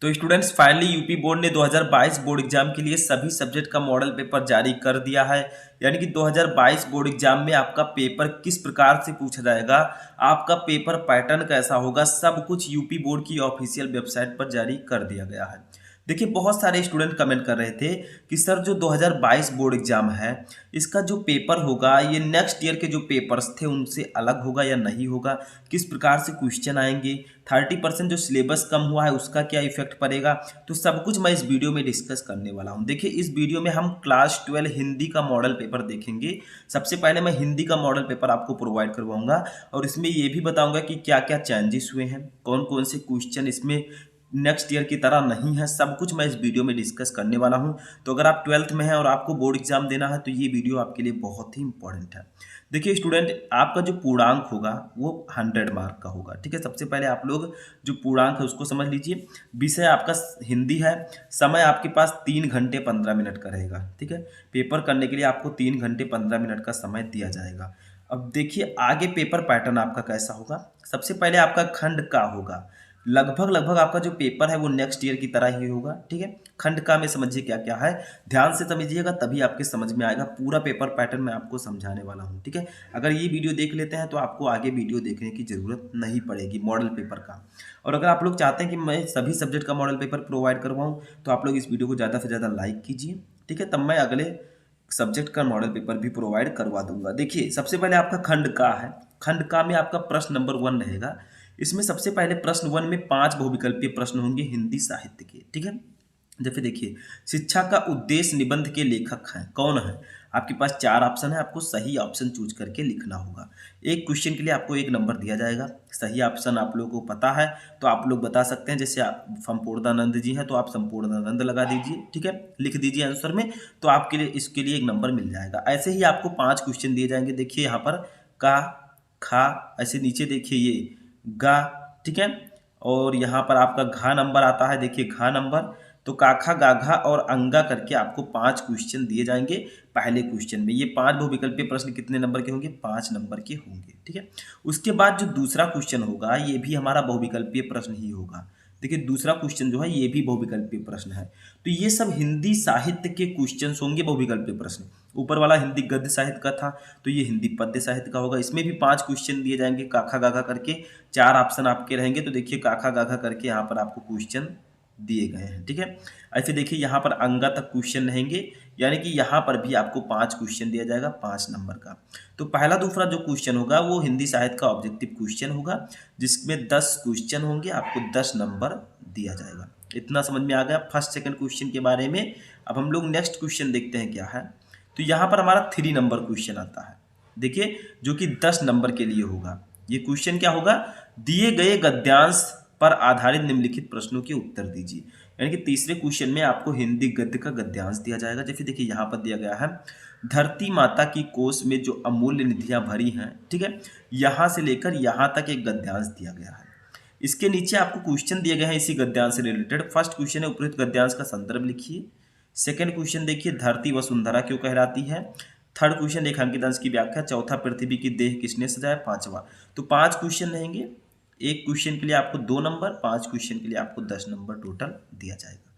तो students finally UP board ने 2022 board exam के लिए सभी सब्जेक्ट का मॉडल पेपर जारी कर दिया है। यानी कि 2022 बोर्ड एग्जाम में आपका पेपर किस प्रकार से पूछा जाएगा, आपका पेपर पैटर्न कैसा होगा, सब कुछ यूपी बोर्ड की ऑफिशियल वेबसाइट पर जारी कर दिया गया है। देखिए, बहुत सारे स्टूडेंट कमेंट कर रहे थे कि सर जो 2022 बोर्ड एग्जाम है इसका जो पेपर होगा ये नेक्स्ट ईयर के जो पेपर्स थे उनसे अलग होगा या नहीं होगा, किस प्रकार से क्वेश्चन आएंगे, 30% जो सिलेबस कम हुआ है उसका क्या इफेक्ट पड़ेगा। तो सब कुछ मैं इस वीडियो में डिस्कस करने वाला हूं। देखिए, इस वीडियो में हम क्लास 12 हिंदी का मॉडल पेपर देखेंगे। सबसे पहले मैं हिंदी का मॉडल पेपर आपको प्रोवाइड करवाऊंगा और इसमें ये भी बताऊंगा कि क्या क्या चेंजेस हुए हैं, कौन कौन से क्वेश्चन इसमें नेक्स्ट ईयर की तरह नहीं है, सब कुछ मैं इस वीडियो में डिस्कस करने वाला हूं। तो अगर आप 12th में हैं और आपको बोर्ड एग्जाम देना है तो ये वीडियो आपके लिए बहुत ही इंपॉर्टेंट है। देखिए स्टूडेंट, आपका जो पूर्णांक होगा वो 100 मार्क का होगा। ठीक है, सबसे पहले आप लोग जो पूर्णांक है उसको समझ लीजिए। विषय आपका हिंदी है, समय आपके पास 3 घंटे 15 मिनट का रहेगा। ठीक है, पेपर करने के लिए आपको 3 घंटे 15 मिनट का समय दिया जाएगा। अब देखिए आगे पेपर पैटर्न आपका कैसा होगा। सबसे पहले आपका खंड का होगा, लगभग आपका जो पेपर है वो नेक्स्ट ईयर की तरह ही होगा। ठीक है, खंड का में समझिए क्या क्या है, ध्यान से समझिएगा तभी आपके समझ में आएगा। पूरा पेपर पैटर्न मैं आपको समझाने वाला हूँ। ठीक है, अगर ये वीडियो देख लेते हैं तो आपको आगे वीडियो देखने की जरूरत नहीं पड़ेगी मॉडल पेपर का। और अगर आप लोग चाहते हैं कि मैं सभी सब्जेक्ट का मॉडल पेपर प्रोवाइड करवाऊँ तो आप लोग इस वीडियो को ज़्यादा से ज़्यादा लाइक कीजिए। ठीक है, तब मैं अगले सब्जेक्ट का मॉडल पेपर भी प्रोवाइड करवा दूंगा। देखिए सबसे पहले आपका खंड का है। खंड का में आपका प्रश्न नंबर 1 रहेगा। इसमें सबसे पहले प्रश्न 1 में 5 बहुविकल्पीय प्रश्न होंगे हिंदी साहित्य के। ठीक है, जैसे देखिए, शिक्षा का उद्देश्य निबंध के लेखक हैं, कौन है। आपके पास 4 ऑप्शन है, आपको सही ऑप्शन चूज करके लिखना होगा। एक क्वेश्चन के लिए आपको 1 नंबर दिया जाएगा। सही ऑप्शन आप लोगों को पता है तो आप लोग बता सकते हैं। जैसे आप संपूर्णानंद जी हैं तो आप संपूर्णानंद लगा दीजिए। ठीक है, लिख दीजिए आंसर में, तो आपके लिए इसके लिए 1 नंबर मिल जाएगा। ऐसे ही आपको 5 क्वेश्चन दिए जाएंगे। देखिए यहाँ पर का, खा, ऐसे नीचे देखिए ये गा। ठीक है, और यहाँ पर आपका घा नंबर आता है। देखिए घा नंबर, तो काखा गाघा और अंगा करके आपको 5 क्वेश्चन दिए जाएंगे पहले क्वेश्चन में। ये 5 बहुविकल्पीय प्रश्न कितने नंबर के होंगे, 5 नंबर के होंगे। ठीक है, उसके बाद जो दूसरा क्वेश्चन होगा ये भी हमारा बहुविकल्पीय प्रश्न ही होगा। देखिए दूसरा क्वेश्चन जो है ये भी बहुविकल्पीय प्रश्न है। तो ये सब हिंदी साहित्य के क्वेश्चन होंगे बहुविकल्पीय प्रश्न। ऊपर वाला हिंदी गद्य साहित्य का था तो ये हिंदी पद्य साहित्य का होगा। इसमें भी 5 क्वेश्चन दिए जाएंगे काखा गाघा करके। 4 ऑप्शन आपके रहेंगे। तो देखिए काखा गाघा करके यहाँ पर आपको क्वेश्चन दिए गए हैं। ठीक है, ऐसे देखिए यहाँ पर अंगा तक क्वेश्चन रहेंगे, यानी कि यहाँ पर भी आपको 5 क्वेश्चन दिया जाएगा 5 नंबर का। तो पहला दूसरा जो क्वेश्चन होगा वो हिंदी साहित्य का ऑब्जेक्टिव क्वेश्चन होगा, जिसमें 10 क्वेश्चन होंगे, आपको 10 नंबर दिया जाएगा। इतना समझ में आ गया फर्स्ट सेकंड क्वेश्चन के बारे में। अब हम लोग नेक्स्ट क्वेश्चन देखते हैं क्या है। तो यहाँ पर हमारा 3 नंबर क्वेश्चन आता है। देखिए, जो कि 10 नंबर के लिए होगा। ये क्वेश्चन क्या होगा, दिए गए गद्यांश पर आधारित निम्नलिखित प्रश्नों के उत्तर दीजिए। यानी कि तीसरे क्वेश्चन में आपको हिंदी गद्य का गद्यांश दिया जाएगा। जैसे देखिए यहाँ पर दिया गया है, धरती माता की कोष में जो अमूल्य निधियां भरी हैं। ठीक है, यहाँ से लेकर यहाँ तक एक गद्यांश दिया गया है। इसके नीचे आपको क्वेश्चन दिए गए हैं इसी गद्यांश से रिलेटेड। फर्स्ट क्वेश्चन है उपयुक्त गद्यांश का संदर्भ लिखिए। सेकंड क्वेश्चन देखिए, धरती वसुंधरा क्यों कहलाती है। थर्ड क्वेश्चन, रेखांकित अंश की व्याख्या। चौथा, पृथ्वी की देह किसने सजाया। पांचवा। तो 5 क्वेश्चन रहेंगे। एक क्वेश्चन के लिए आपको 2 नंबर, 5 क्वेश्चन के लिए आपको 10 नंबर टोटल दिया जाएगा।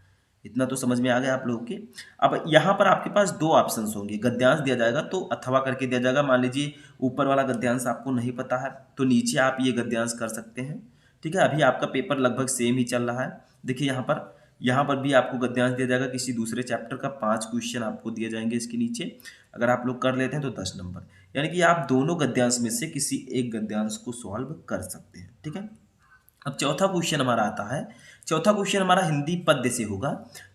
इतना तो समझ में आ गया आप लोगों के। अब यहाँ पर आपके पास 2 ऑप्शंस होंगे। गद्यांश दिया जाएगा तो अथवा करके दिया जाएगा। मान लीजिए ऊपर वाला गद्यांश आपको नहीं पता है तो नीचे आप ये गद्यांश कर सकते हैं। ठीक है, अभी आपका पेपर लगभग सेम ही चल रहा है। देखिए यहाँ पर भी आपको गद्यांश दिया जाएगा किसी दूसरे चैप्टर का। 5 क्वेश्चन आपको दिए जाएंगे इसके नीचे। अगर आप लोग कर लेते हैं तो 10 नंबर, यानी कि आप दोनों गद्यांश में से किसी एक गद्यांश को सॉल्व कर सकते हैं। ठीक है, अब चौथा क्वेश्चन हमारा आता है। चौथा क्वेश्चन हमारा हिंदी पद्य से होगा।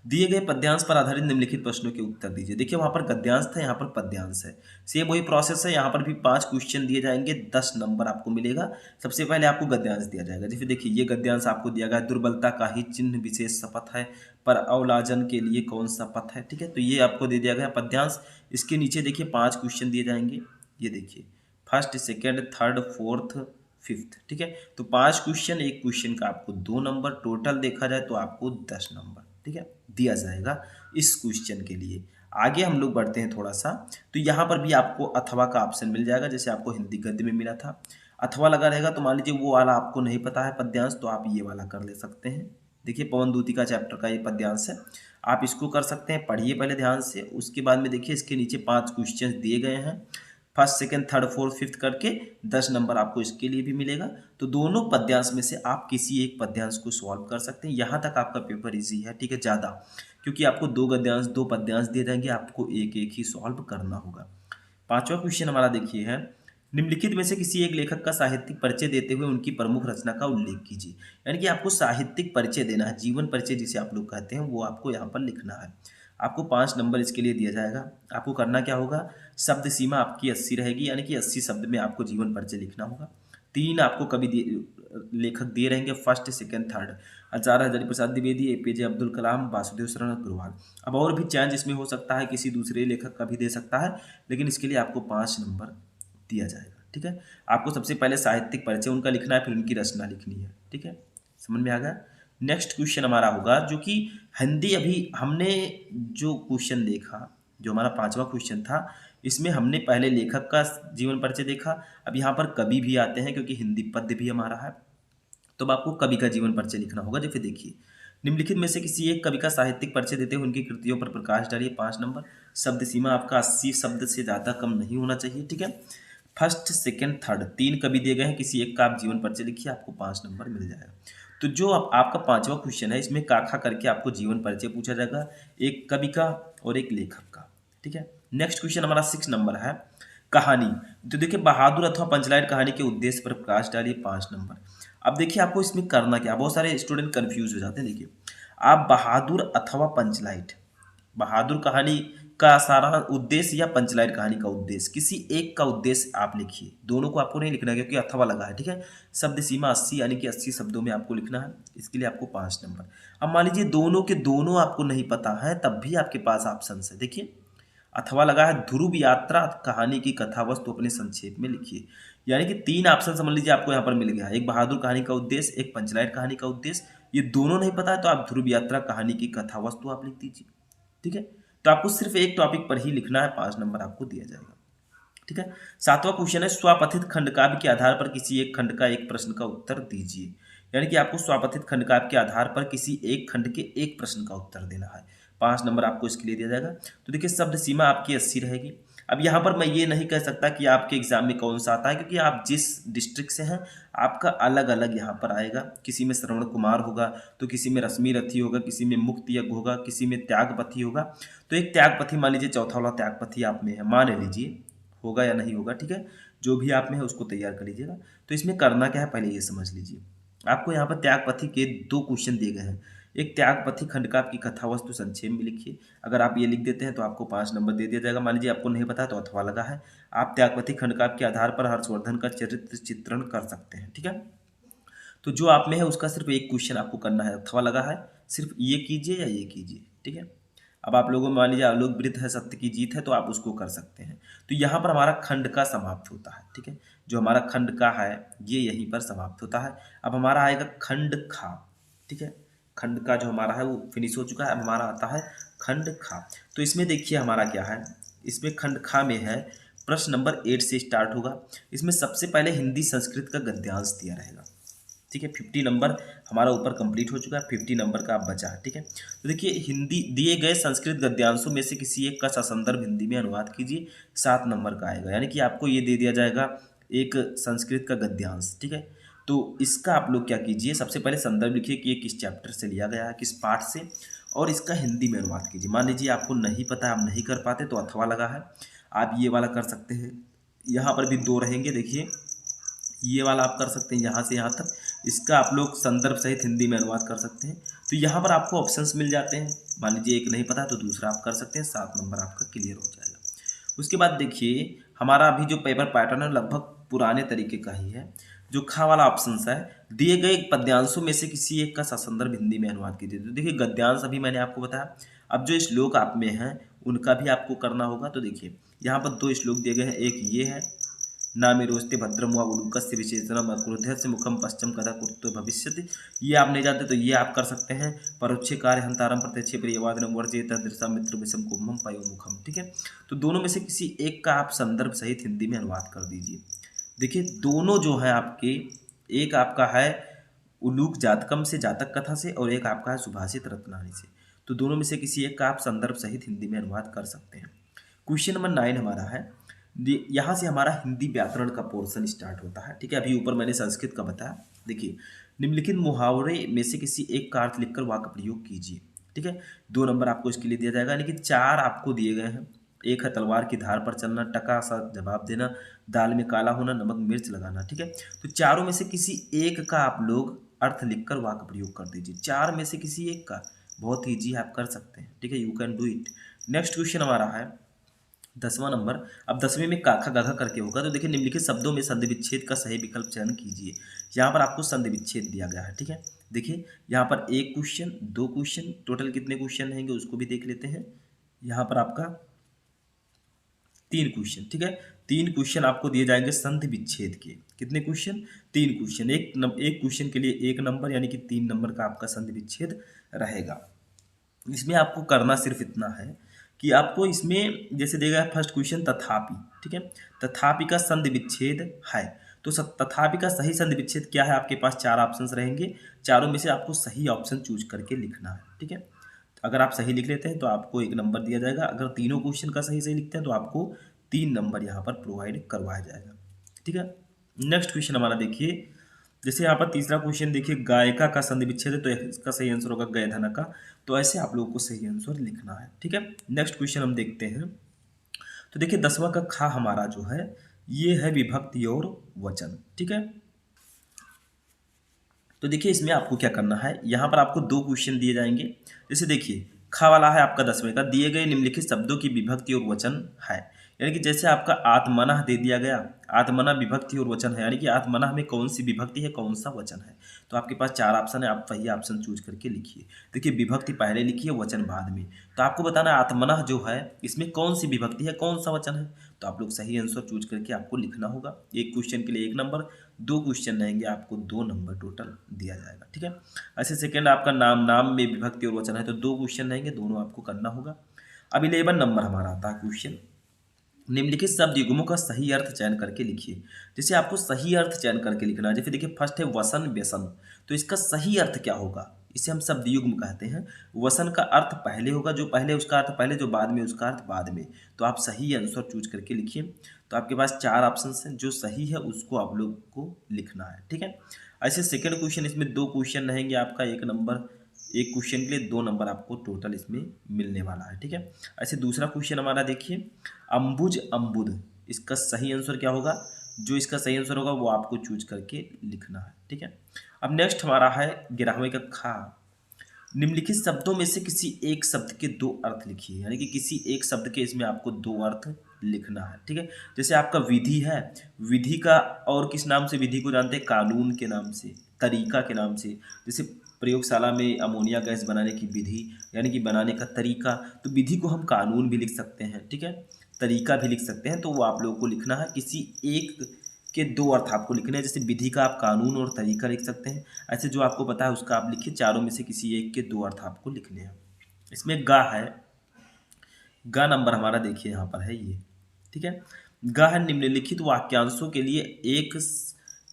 दिए गए पद्यांश पर आधारित निम्नलिखित प्रश्नों के उत्तर दीजिए। देखिए वहां पर गद्यांश था, यहाँ पर पद्यांश है। सेम वही प्रोसेस है, यहाँ पर भी 5 क्वेश्चन दिए जाएंगे, 10 नंबर आपको मिलेगा। सबसे पहले आपको गद्यांश दिया जाएगा। जैसे देखिए ये गद्यांश आपको दिया गया, दुर्बलता का ही चिन्ह विशेष शपथ है, पर अवलाजन के लिए कौन सा पथ है। ठीक है, तो ये आपको दे दिया गया पद्यांश। इसके नीचे देखिए 5 क्वेश्चन दिए जाएंगे। ये देखिए first, second, third, fourth, 5th। ठीक है, तो 5 क्वेश्चन, एक क्वेश्चन का आपको 2 नंबर, टोटल देखा जाए तो आपको 10 नंबर ठीक है दिया जाएगा इस क्वेश्चन के लिए। आगे हम लोग बढ़ते हैं थोड़ा सा। तो यहाँ पर भी आपको अथवा का ऑप्शन मिल जाएगा, जैसे आपको हिंदी गद्य में मिला था अथवा लगा रहेगा। तो मान लीजिए वो वाला आपको नहीं पता है पद्यांश, तो आप ये वाला कर ले सकते हैं। देखिए पवन दूती का चैप्टर का ये पद्यांश है, आप इसको कर सकते हैं, पढ़िए पहले ध्यान से। उसके बाद में देखिए इसके नीचे 5 क्वेश्चंस दिए गए हैं, first second third fourth fifth करके 10 नंबर आपको इसके लिए भी मिलेगा। तो दोनों पद्यांश में से आप किसी एक पद्यांश को सॉल्व कर सकते हैं, यहाँ तक आपका पेपर इजी है, ठीक है, ज़्यादा, क्योंकि आपको दो पद्यांश दिए जाएंगे, आपको एक एक ही सॉल्व करना होगा। पांचवा क्वेश्चन हमारा देखिए है, निम्नलिखित में से किसी एक लेखक का साहित्यिक परिचय देते हुए उनकी प्रमुख रचना का उल्लेख कीजिए। यानी कि आपको साहित्यिक परिचय देना है, जीवन परिचय जिसे आप लोग कहते हैं, वो आपको यहाँ पर लिखना है। आपको 5 नंबर इसके लिए दिया जाएगा। आपको करना क्या होगा, शब्द सीमा आपकी 80 रहेगी, यानी कि 80 शब्द में आपको जीवन परिचय लिखना होगा। 3 आपको कवि लेखक दिए रहेंगे, फर्स्ट सेकंड थर्ड, आचार्य हजारी प्रसाद द्विवेदी, एपीजे अब्दुल कलाम, वासुदेव शरण अग्रवाल। अब और भी चेंज इसमें हो सकता है, किसी दूसरे लेखक का भी दे सकता है, लेकिन इसके लिए आपको 5 नंबर दिया जाएगा, ठीक है। आपको सबसे पहले साहित्यिक परिचय उनका लिखना है, फिर उनकी रचना लिखनी है, ठीक है, समझ में आ गया। नेक्स्ट क्वेश्चन हमारा होगा, जो कि हिंदी, अभी हमने जो क्वेश्चन देखा, जो हमारा 5वां क्वेश्चन था, इसमें हमने पहले लेखक का जीवन परिचय देखा, अब यहाँ पर कवि भी आते हैं क्योंकि हिंदी पद्य भी हमारा है, तो अब आपको कवि का जीवन परिचय लिखना होगा। जैसे देखिए, निम्नलिखित में से किसी एक कवि का साहित्यिक परिचय देते हुए उनकी कृतियों पर प्रकाश डालिए, 5 नंबर। शब्द सीमा आपका 80 शब्द से ज़्यादा कम नहीं होना चाहिए, ठीक है। फर्स्ट सेकंड थर्ड 3 कवि दिए गए हैं, किसी एक का आप जीवन परिचय लिखिए, आपको 5 नंबर मिल जाएगा। तो जो अब आपका 5वां क्वेश्चन है, इसमें काखा करके आपको जीवन परिचय पूछा जाएगा, एक कवि का और एक लेखक का, ठीक है। नेक्स्ट क्वेश्चन हमारा 6 नंबर है, कहानी। तो देखिए, बहादुर अथवा पंचलाइन कहानी के उद्देश्य पर प्रकाश डालिए, 5 नंबर। अब देखिए आपको इसमें करना क्या, बहुत सारे स्टूडेंट कंफ्यूज हो जाते हैं। देखिए, आप बहादुर अथवा पंचलाइट, बहादुर कहानी का सारा उद्देश्य या पंचलाइट कहानी का उद्देश्य, किसी एक का उद्देश्य आप लिखिए, दोनों को आपको नहीं लिखना है क्योंकि अथवा लगा है, ठीक है। शब्द सीमा 80, यानी कि 80 शब्दों में आपको लिखना है, इसके लिए आपको 5 नंबर। अब मान लीजिए दोनों के दोनों आपको नहीं पता है, तब भी आपके पास ऑप्शन है। देखिए, अथवा लगा है, ध्रुव यात्रा कहानी की कथा वस्तु अपने संक्षेप में लिखिए, यानी कि 3 ऑप्शन समझ लीजिए आपको यहाँ पर मिल गया, एक बहादुर कहानी का उद्देश्य, एक पंचलाइट कहानी का उद्देश्य। ये दोनों नहीं पता है तो आप ध्रुव यात्रा कहानी की कथा वस्तु आप लिख दीजिए, ठीक है। तो आपको सिर्फ एक टॉपिक पर ही लिखना है, 5 नंबर आपको दिया जाएगा, ठीक है। 7वां क्वेश्चन है, स्वापथित खंडकाव्य के आधार पर किसी एक खंड का एक प्रश्न का उत्तर दीजिए। यानी कि आपको स्वापथित खंडकाव्य के आधार पर किसी एक खंड के एक प्रश्न का उत्तर देना है, 5 नंबर आपको इसके लिए दिया जाएगा। तो देखिए, शब्द सीमा आपकी 80 रहेगी। अब यहाँ पर मैं ये नहीं कह सकता कि आपके एग्जाम में कौन सा आता है, क्योंकि आप जिस डिस्ट्रिक्ट से हैं आपका अलग अलग यहाँ पर आएगा, किसी में श्रवण कुमार होगा, तो किसी में रश्मि रथी होगा, किसी में मुक्त यज्ञ होगा, किसी में त्यागपथी होगा। तो एक त्यागपथी मान लीजिए, चौथा वाला त्यागपथी आप में है, मान लीजिए, होगा या नहीं होगा, ठीक है। जो भी आप में है उसको तैयार कर लीजिएगा। तो इसमें करना क्या है, पहले ये समझ लीजिए। आपको यहाँ पर त्यागपथी के 2 क्वेश्चन दिए गए हैं, एक त्यागपथी खंडकाव्य की कथा वस्तु संक्षेप में लिखिए। अगर आप ये लिख देते हैं तो आपको 5 नंबर दे दिया जाएगा। मान लीजिए आपको नहीं पता तो अथवा लगा है, आप त्यागपथी खंडकाव्य के आधार पर हर्षवर्धन का चरित्र चित्रण कर सकते हैं, ठीक है। तो जो आप में है उसका सिर्फ एक क्वेश्चन आपको करना है, अथवा लगा है, सिर्फ ये कीजिए या ये कीजिए, ठीक है। अब आप लोगों में मान लीजिए आलोक वृत्त है, सत्य की जीत है, तो आप उसको कर सकते हैं। तो यहाँ पर हमारा खंड का समाप्त होता है, ठीक है। जो हमारा खंड का है ये यहीं पर समाप्त होता है। अब हमारा आएगा खंड खा, ठीक है। खंड का जो हमारा है वो फिनिश हो चुका है, अब हमारा आता है खंड खा। तो इसमें देखिए हमारा क्या है, इसमें खंड खा में है, प्रश्न नंबर 8 से स्टार्ट होगा। इसमें सबसे पहले हिंदी संस्कृत का गद्यांश दिया रहेगा, ठीक है। 50 नंबर हमारा ऊपर कंप्लीट हो चुका है, 50 नंबर का आप बचा है, ठीक है। तो देखिए, हिंदी दिए गए संस्कृत गद्यांशों में से किसी एक का ससंदर्भ हिंदी में अनुवाद कीजिए, 7 नंबर का आएगा। यानी कि आपको ये दे दिया जाएगा एक संस्कृत का गद्यांश, ठीक है। तो इसका आप लोग क्या कीजिए, सबसे पहले संदर्भ लिखिए कि ये किस चैप्टर से लिया गया है, किस पाठ से, और इसका हिंदी में अनुवाद कीजिए। मान लीजिए आपको नहीं पता, आप नहीं कर पाते तो अथवा लगा है, आप ये वाला कर सकते हैं। यहाँ पर भी 2 रहेंगे, देखिए ये वाला आप कर सकते हैं यहाँ से यहाँ तक, इसका आप लोग संदर्भ सहित हिंदी में अनुवाद कर सकते हैं। तो यहाँ पर आपको ऑप्शंस मिल जाते हैं, मान लीजिए एक नहीं पता तो दूसरा आप कर सकते हैं, 7 नंबर आपका क्लियर हो जाएगा। उसके बाद देखिए, हमारा अभी जो पेपर पैटर्न है लगभग पुराने तरीके का ही है। जो खा वाला ऑप्शन है, दिए गए पद्यांशों में से किसी एक का ससंदर्भ हिंदी में अनुवाद कीजिए। तो देखिए, गद्यांश अभी मैंने आपको बताया, अब जो श्लोक आप में हैं उनका भी आपको करना होगा। तो देखिए, यहाँ पर 2 श्लोक दिए गए हैं, एक ये है, ना मेरोस्ते भद्रम व उलूकस्य विशेषणम अक्रोधस्य मुखम पश्चिम कदा कुरुतो भविष्यति। ये आप नहीं जानते तो ये आप कर सकते हैं, परोक्षे कार्य हंतारम प्रत्यक्ष प्रियवादनम वर्जेत दृशा मित्र विषम कुंभम पयो मुखम, ठीक है। तो दोनों में से किसी एक का आप संदर्भ सहित हिंदी में अनुवाद कर दीजिए। देखिए, दोनों जो है आपके, एक आपका है उलूक जातकम से, जातक कथा से, और एक आपका है सुभाषित रत्नावली से। तो दोनों में से किसी एक का आप संदर्भ सहित हिंदी में अनुवाद कर सकते हैं। क्वेश्चन नंबर 9 हमारा है, यहाँ से हमारा हिंदी व्याकरण का पोर्शन स्टार्ट होता है। ठीक है, अभी ऊपर मैंने संस्कृत का बताया। देखिए, निम्नलिखित मुहावरे में से किसी एक का अर्थ लिखकर वाक्य प्रयोग कीजिए। ठीक है, 2 नंबर आपको इसके लिए दिया जाएगा, यानी कि 4 आपको दिए गए हैं। एक है तलवार की धार पर चलना, टका सा जवाब देना, दाल में काला होना, नमक मिर्च लगाना। ठीक है, तो चारों में से किसी एक का आप लोग अर्थ लिखकर वाक्य प्रयोग कर दीजिए। 4 में से किसी एक का, बहुत ईजी आप कर सकते हैं। ठीक है, you can do it. Next question हमारा है 10वां नंबर। अब 10वें में काखा गाघा करके होगा। तो देखिए, निम्नलिखित शब्दों में संधि विच्छेद का सही विकल्प चयन कीजिए। यहाँ पर आपको संधि विच्छेद दिया गया है। ठीक है, देखिए यहाँ पर 1 क्वेश्चन, 2 क्वेश्चन, टोटल कितने क्वेश्चन रहेंगे उसको भी देख लेते हैं। यहाँ पर आपका 3 क्वेश्चन। ठीक है, 3 क्वेश्चन आपको दिए जाएंगे संधि विच्छेद के। कितने क्वेश्चन? 3 क्वेश्चन। एक क्वेश्चन के लिए 1 नंबर, यानी कि 3 नंबर का आपका संधि विच्छेद रहेगा। इसमें आपको करना सिर्फ इतना है कि आपको इसमें जैसे देगा फर्स्ट क्वेश्चन तथापि। ठीक है, तथापि का संधि विच्छेद है। तो तथापि का सही संधि विच्छेद क्या है? आपके पास 4 ऑप्शंस रहेंगे, चारों में से आपको सही ऑप्शन चूज करके लिखना है। ठीक है, अगर आप सही लिख लेते हैं तो आपको 1 नंबर दिया जाएगा। अगर तीनों क्वेश्चन का सही लिखते हैं तो आपको 3 नंबर यहाँ पर प्रोवाइड करवाया जाएगा। ठीक है, नेक्स्ट क्वेश्चन हमारा देखिए, जैसे यहाँ पर तीसरा क्वेश्चन देखिए, गायिका का संधि विच्छेद है, तो इसका सही आंसर होगा गयधन का। तो ऐसे आप लोगों को सही आंसर लिखना है। ठीक है, नेक्स्ट क्वेश्चन हम देखते हैं। तो देखिए 10वां का खा हमारा जो है ये है विभक्ति और वचन। ठीक है, तो देखिए इसमें आपको क्या करना है, यहाँ पर आपको 2 क्वेश्चन दिए जाएंगे। जैसे देखिए खा वाला है आपका 10वें का, दिए गए निम्नलिखित शब्दों की विभक्ति और वचन है। यानी कि जैसे आपका आत्मनः दे दिया गया, आत्मनः विभक्ति और वचन है, यानी कि आत्मनः में कौन सी विभक्ति है, कौन सा वचन है। तो आपके पास 4 ऑप्शन है, आप वही ऑप्शन चूज करके लिखिए। देखिए विभक्ति पहले लिखिए, वचन बाद में। तो आपको बताना है आत्मनः जो है इसमें कौन सी विभक्ति है, कौन सा वचन है। तो आप लोग सही आंसर चूज करके आपको लिखना होगा। एक क्वेश्चन के लिए 1 नंबर, 2 क्वेश्चन रहेंगे आपको 2 नंबर टोटल दिया जाएगा। ठीक है, ऐसे सेकेंड आपका नाम, नाम में विभक्ति और वचन है, तो 2 क्वेश्चन रहेंगे, दोनों आपको करना होगा। अब 11 नंबर हमारा आता है क्वेश्चन, निम्नलिखित शब्द युग्मों का सही अर्थ चयन करके लिखिए। जैसे आपको सही अर्थ चयन करके लिखना है। जैसे देखिए फर्स्ट है वसन व्यसन, तो इसका सही अर्थ क्या होगा, इसे हम शब्द युग्म कहते हैं। वसन का अर्थ पहले होगा, जो पहले उसका अर्थ पहले, जो बाद में उसका अर्थ बाद में। तो आप सही आंसर चूज करके लिखिए। तो आपके पास 4 ऑप्शन हैं, जो सही है उसको आप लोग को लिखना है। ठीक है, ऐसे सेकेंड क्वेश्चन, इसमें 2 क्वेश्चन रहेंगे आपका 1 नंबर, एक क्वेश्चन के लिए 2 नंबर आपको टोटल इसमें मिलने वाला है। ठीक है, ऐसे दूसरा क्वेश्चन हमारा देखिए, अंबुज अम्बुद, इसका सही आंसर क्या होगा, जो इसका सही आंसर होगा वो आपको चूज करके लिखना है। ठीक है, अब नेक्स्ट हमारा है 11वें का खा। निम्नलिखित शब्दों में से किसी एक शब्द के 2 अर्थ लिखिए, यानी कि किसी एक शब्द के इसमें आपको 2 अर्थ लिखना है। ठीक है, जैसे आपका विधि है, विधि का और किस नाम से विधि को जानते हैं, कानून के नाम से, तरीका के नाम से। जैसे प्रयोगशाला में अमोनिया गैस बनाने की विधि, यानी कि बनाने का तरीका, तो विधि को हम कानून भी लिख सकते हैं। ठीक है, तरीका भी लिख सकते हैं। तो वो आप लोगों को लिखना है, किसी एक के 2 अर्थ आपको लिखने हैं। जैसे विधि का आप कानून और तरीका लिख सकते हैं, ऐसे जो आपको पता है उसका आप लिखिए। चारों में से किसी एक के 2 अर्थ आपको लिखने हैं। इसमें गा है, गा नंबर हमारा देखिए यहाँ पर है ये। ठीक है, गा है, निम्नलिखित वाक्यांशों के लिए एक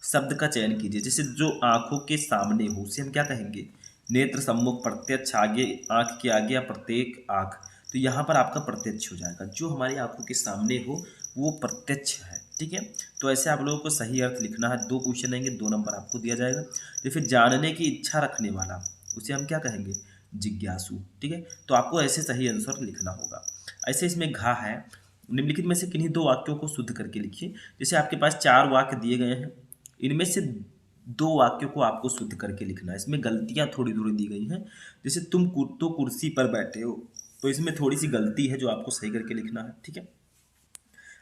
शब्द का चयन कीजिए। जैसे जो आंखों के सामने हो उसे हम क्या कहेंगे, नेत्र, सम्मुख, प्रत्यक्ष, आगे, आंख के आगे या प्रत्येक आंख। तो यहाँ पर आपका प्रत्यक्ष हो जाएगा, जो हमारी आंखों के सामने हो वो प्रत्यक्ष है। ठीक है, तो ऐसे आप लोगों को सही अर्थ लिखना है। 2 क्वेश्चन रहेंगे, 2 नंबर आपको दिया जाएगा। तो फिर जानने की इच्छा रखने वाला, उसे हम क्या कहेंगे, जिज्ञासु। ठीक है, तो आपको ऐसे सही आंसर लिखना होगा। ऐसे इसमें घा है, निम्नलिखित में से किन्हीं 2 वाक्यों को शुद्ध करके लिखिए। जैसे आपके पास 4 वाक्य दिए गए हैं, इनमें से 2 वाक्यों को आपको शुद्ध करके लिखना है। इसमें गलतियां थोड़ी थोड़ी दी गई हैं। जैसे तुम तो कुर्सी पर बैठे हो, तो इसमें थोड़ी सी गलती है जो आपको सही करके लिखना है। ठीक है,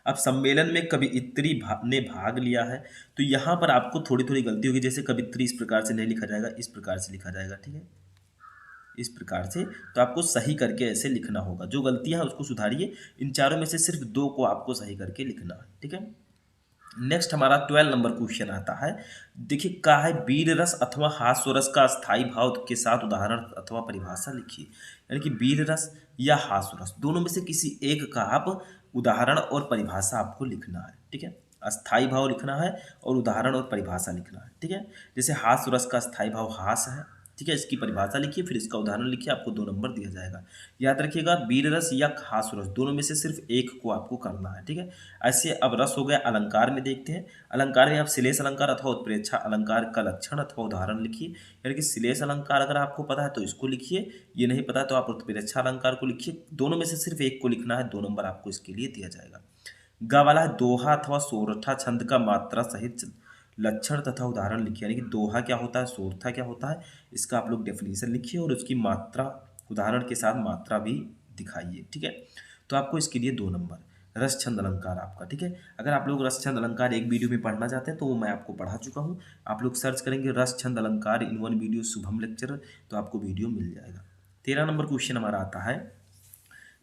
अब सम्मेलन में कवियत्री ने भाग लिया है, तो यहाँ पर आपको थोड़ी थोड़ी गलती होगी। जैसे कवियत्री इस प्रकार से नहीं लिखा जाएगा, इस प्रकार से लिखा जाएगा। ठीक है, इस प्रकार से, तो आपको सही करके ऐसे लिखना होगा। जो गलतियां हैं उसको सुधारिए। इन चारों में से सिर्फ 2 को आपको सही करके लिखना है। ठीक है, नेक्स्ट हमारा 12 नंबर क्वेश्चन आता है। देखिए का है, वीर रस अथवा हास्य रस का स्थायी भाव के साथ उदाहरण अथवा परिभाषा लिखिए। यानी कि वीर रस या हास्य रस, दोनों में से किसी एक का आप उदाहरण और परिभाषा आपको लिखना है। ठीक है, अस्थाई भाव लिखना है और उदाहरण और परिभाषा लिखना है। ठीक है, जैसे हास्य रस का अस्थाई भाव हास है। ठीक है, इसकी परिभाषा लिखिए, फिर इसका उदाहरण लिखिए, आपको 2 नंबर दिया जाएगा। याद रखिएगा, वीर रस या हास रस दोनों में से सिर्फ एक को आपको करना है। ठीक है, ऐसे अब रस हो गया। अलंकार में देखते हैं, अलंकार में आप श्लेष अलंकार अथवा उत्प्रेक्षा अलंकार का लक्षण अथवा उदाहरण लिखिए। यानी कि श्लेष अलंकार अगर आपको पता है तो इसको लिखिए, ये नहीं पता तो आप उत्प्रेक्षा अलंकार को लिखिए। दोनों में से सिर्फ एक को लिखना है, 2 नंबर आपको इसके लिए दिया जाएगा। ग वाला है दोहा अथवा सोरठा छंद का मात्रा सहित लक्षण तथा उदाहरण लिखिए। यानी कि दोहा क्या होता है, सोरठा क्या होता है, इसका आप लोग डेफिनेशन लिखिए और उसकी मात्रा उदाहरण के साथ मात्रा भी दिखाइए। ठीक है, तो आपको इसके लिए 2 नंबर। रस छंद अलंकार आपका। ठीक है, अगर आप लोग रस छंद अलंकार एक वीडियो में पढ़ना चाहते हैं तो वो मैं आपको पढ़ा चुका हूँ। आप लोग सर्च करेंगे रस छंद अलंकार in one video Shubham lecture, तो आपको वीडियो मिल जाएगा। 13 नंबर क्वेश्चन हमारा आता है,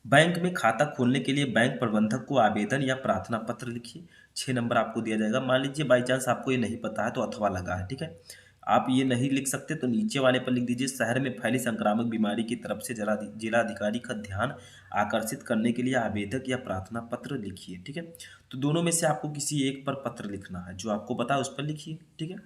बैंक में खाता खोलने के लिए बैंक प्रबंधक को आवेदन या प्रार्थना पत्र लिखिए। 6 नंबर आपको दिया जाएगा। मान लीजिए बाई चांस आपको ये नहीं पता है तो अथवा लगा है। ठीक है, आप ये नहीं लिख सकते तो नीचे वाले पर लिख दीजिए, शहर में फैली संक्रामक बीमारी की तरफ से जिलाधिकारी का ध्यान आकर्षित करने के लिए आवेदक या प्रार्थना पत्र लिखिए। ठीक है, तो दोनों में से आपको किसी एक पर पत्र लिखना है, जो आपको पता है उस पर लिखिए। ठीक है,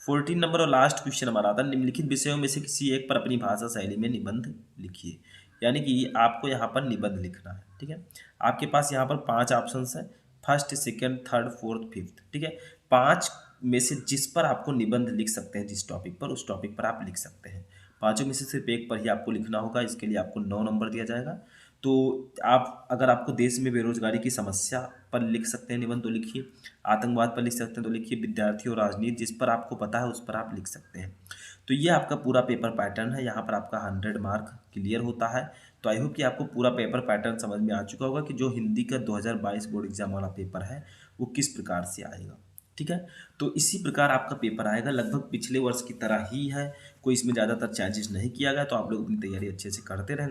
14 नंबर और लास्ट क्वेश्चन हमारा आता है, निम्नलिखित विषयों में से किसी एक पर अपनी भाषा शैली में निबंध लिखिए। यानी कि आपको यहाँ पर निबंध लिखना है। ठीक है, आपके पास यहाँ पर 5 ऑप्शंस है, first, second, third, fourth, fifth. ठीक है, 5 में से जिस पर आपको निबंध लिख सकते हैं, जिस टॉपिक पर, उस टॉपिक पर आप लिख सकते हैं। 5 में से सिर्फ एक पर ही आपको लिखना होगा, इसके लिए आपको 9 नंबर दिया जाएगा। तो आप अगर आपको देश में बेरोजगारी की समस्या पर लिख सकते हैं निबंध तो लिखिए, आतंकवाद पर लिख सकते हैं तो लिखिए, विद्यार्थी और राजनीति जिस पर आपको पता है उस पर आप लिख सकते हैं। तो ये आपका पूरा पेपर पैटर्न है, यहाँ पर आपका 100 मार्क क्लियर होता है। तो आई होप कि आपको पूरा पेपर पैटर्न समझ में आ चुका होगा कि जो हिंदी का 2022 बोर्ड एग्जाम वाला पेपर है वो किस प्रकार से आएगा। ठीक है, तो इसी प्रकार आपका पेपर आएगा, लगभग पिछले वर्ष की तरह ही है, कोई इसमें ज़्यादातर चेंजेस नहीं किया गया। तो आप लोग अपनी तैयारी अच्छे से करते रहेंगे।